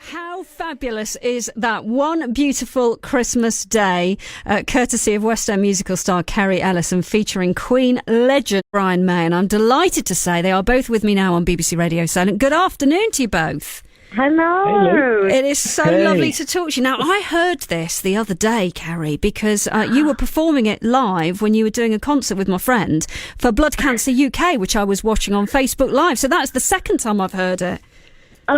How fabulous is that one beautiful Christmas day, courtesy of West End musical star Kerry Ellis and featuring Queen legend Brian May. And I'm delighted to say they are both with me now on BBC Radio Solent. Good afternoon to you both. Hello. It is so lovely to talk to you. Now, I heard this the other day, Kerry, because you were performing it live when you were doing a concert with my friend for Blood Cancer UK, which I was watching on Facebook Live. So that's the second time I've heard it. Oh,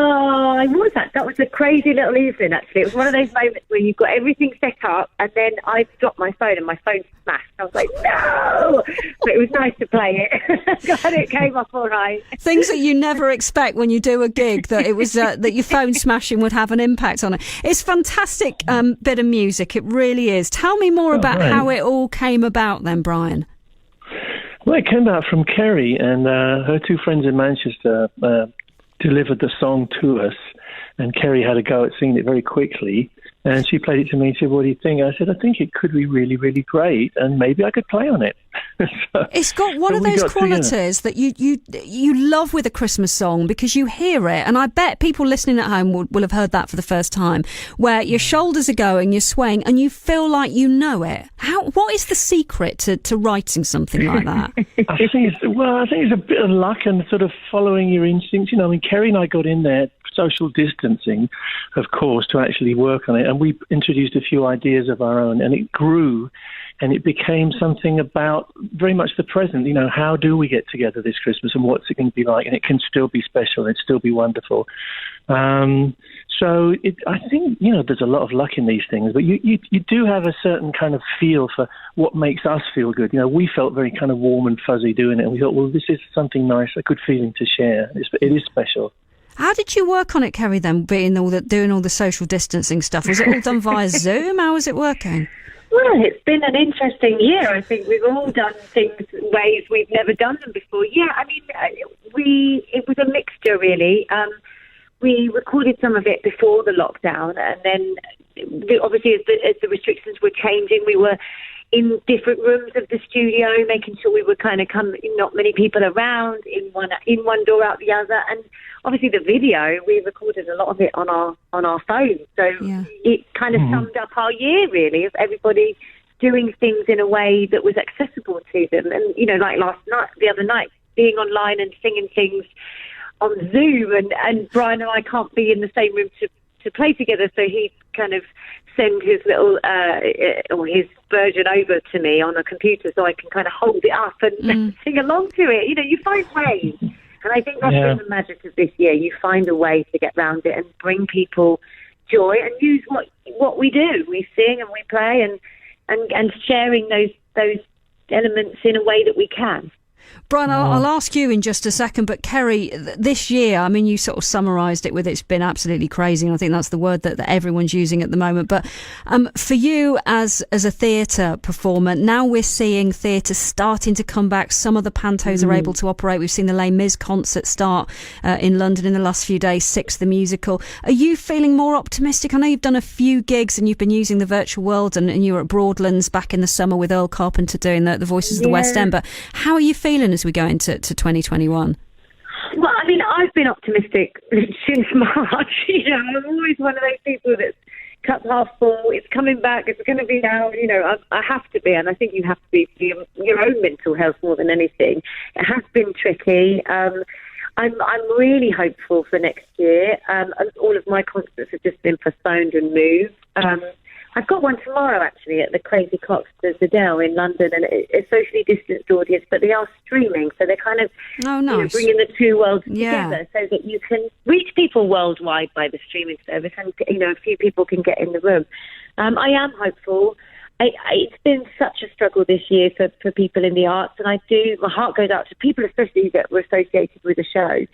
I was that. That was a crazy little evening, actually. It was one of those moments where you've got everything set up and then I dropped my phone and my phone smashed. I was like, no! But it was nice to play it. Glad it came off all right. Things that you never expect when you do a gig, that it was that your phone smashing would have an impact on it. It's a fantastic bit of music. It really is. Tell me more about how it all came about then, Brian. Well, it came out from Kerry and her two friends in Manchester delivered the song to us, and Kerry had a go at singing it very quickly, and she played it to me and said, what do you think? I said, I think it could be really, really great, and maybe I could play on it. It's got one of those qualities that you love with a Christmas song, because you hear it, and I bet people listening at home will have heard that for the first time, where your shoulders are going, you're swaying, and you feel like you know it. What is the secret to writing something like that? I think it's a bit of luck and sort of following your instincts. You know, I mean, Kerry and I got in there, social distancing, of course, to actually work on it, and we introduced a few ideas of our own, and it grew. And it became something about very much the present. You know, how do we get together this Christmas and what's it going to be like? And it can still be special and still be wonderful. So I think, you know, there's a lot of luck in these things, but you do have a certain kind of feel for what makes us feel good. You know, we felt very kind of warm and fuzzy doing it. And we thought, well, this is something nice, a good feeling to share. It is special. How did you work on it, Kerry, then, doing all the social distancing stuff? Was it all done via Zoom? How was it working? Well, it's been an interesting year. I think we've all done things in ways we've never done them before. Yeah, I mean, it was a mixture, really. We recorded some of it before the lockdown, and then obviously as the restrictions were changing, we were in different rooms of the studio, making sure we were kind of not many people around, in one door out the other. And obviously the video, we recorded a lot of it on our phones. So it kind of summed up our year, really, of everybody doing things in a way that was accessible to them. And, you know, like the other night, being online and singing things on Zoom, and Brian and I can't be in the same room to play together, so he kind of send his little or his version over to me on a computer so I can kind of hold it up and sing along to it. You know, you find ways. And I think that's been the magic of this year. You find a way to get around it and bring people joy and use what we do. We sing and we play and sharing those elements in a way that we can. Brian, I'll ask you in just a second, but Kerry, this year, I mean, you sort of summarised it with it's been absolutely crazy, and I think that's the word that everyone's using at the moment. But for you as a theatre performer, now we're seeing theatre starting to come back. Some of the pantos are able to operate. We've seen the Les Mis concert start in London in the last few days, Six the musical. Are you feeling more optimistic? I know you've done a few gigs and you've been using the virtual world, and you were at Broadlands back in the summer with Earl Carpenter doing the Voices of the West End. But how are you feeling as we go into 2021? Well, I mean, I've been optimistic since March. You know, I'm always one of those people that's cup half full. It's coming back. It's going to be now. You know, I have to be, and I think you have to be for your own mental health more than anything. It has been tricky. I'm really hopeful for next year. All of my concerts have just been postponed and moved. I've got one tomorrow, actually, at the Crazy Coqs, the Dell in London, and it's a socially distanced audience, but they are streaming, so they're kind of bringing the two worlds together so that you can reach people worldwide by the streaming service, and, you know, a few people can get in the room. I am hopeful. It's been such a struggle this year for people in the arts, and my heart goes out to people, especially that were associated with the show.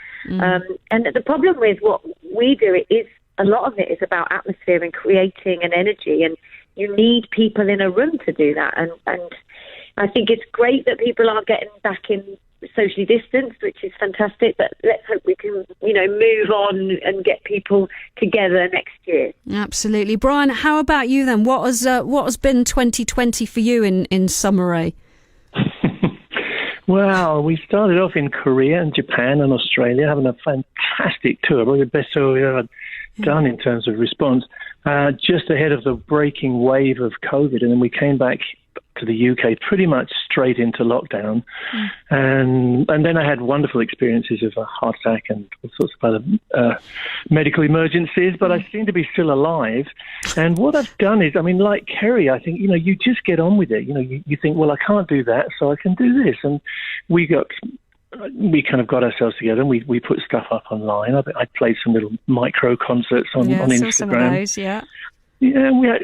And the problem with what we do is a lot of it is about atmosphere and creating an energy, and you need people in a room to do that. And I think it's great that people are getting back in socially distanced, which is fantastic, but let's hope we can, you know, move on and get people together next year. Absolutely. Brian, how about you then? What has been 2020 for you in summary? Well, we started off in Korea and Japan and Australia, having a fantastic tour, probably the best tour we ever done in terms of response, just ahead of the breaking wave of COVID. And then we came back to the UK pretty much straight into lockdown. And then I had wonderful experiences of a heart attack and all sorts of other medical emergencies, but I seem to be still alive. And what I've done is, I mean, like Kerry, I think, you just get on with it. You think, well, I can't do that, so I can do this. And we kind of got ourselves together and we put stuff up online. I played some little micro concerts on Instagram. Saw some of those, yeah. Yeah, we had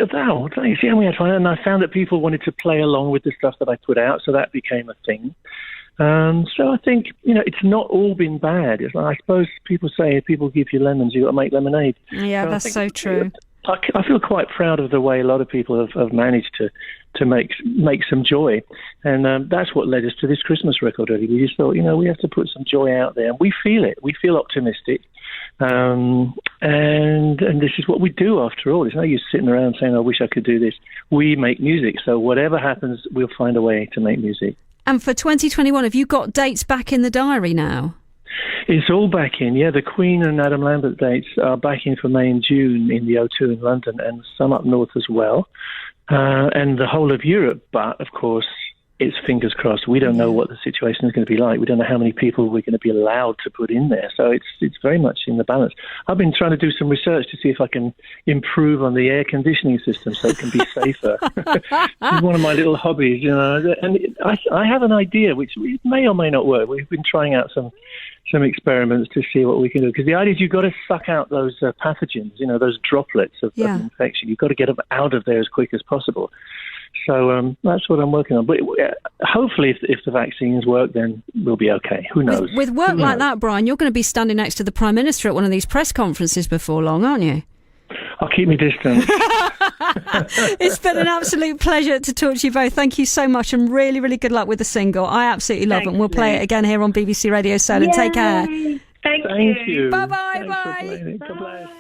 thanks. Yeah, we had fun, and I found that people wanted to play along with the stuff that I put out, so that became a thing. So I think it's not all been bad. It's like, I suppose people say if people give you lemons, you got to make lemonade. Yeah, that's so true. I feel quite proud of the way a lot of people have managed to make some joy, and that's what led us to this Christmas record. Really, we just thought, we have to put some joy out there, and we feel it. We feel optimistic. And this is what we do after all. It's no use sitting around saying, I wish I could do this. We make music, so whatever happens, we'll find a way to make music. And for 2021, have you got dates back in the diary now? It's all back in, yeah. The Queen and Adam Lambert dates are back in for May and June in the O2 in London, and some up north as well, and the whole of Europe. But, of course, it's fingers crossed. We don't know what the situation is going to be like. We don't know how many people we're going to be allowed to put in there. So it's very much in the balance. I've been trying to do some research to see if I can improve on the air conditioning system so it can be safer. It's one of my little hobbies, And I have an idea which may or may not work. We've been trying out some experiments to see what we can do. Because the idea is you've got to suck out those pathogens, those droplets of infection. You've got to get them out of there as quick as possible. So that's what I'm working on. But hopefully, if the vaccines work, then we'll be okay. Who knows? With work like that, Brian, you're going to be standing next to the Prime Minister at one of these press conferences before long, aren't you? I'll keep me distant. It's been an absolute pleasure to talk to you both. Thank you so much, and really, really good luck with the single. I absolutely love it, and we'll play it again here on BBC Radio Solent. Take care. Thank you. Bye-bye. Bye. God bless.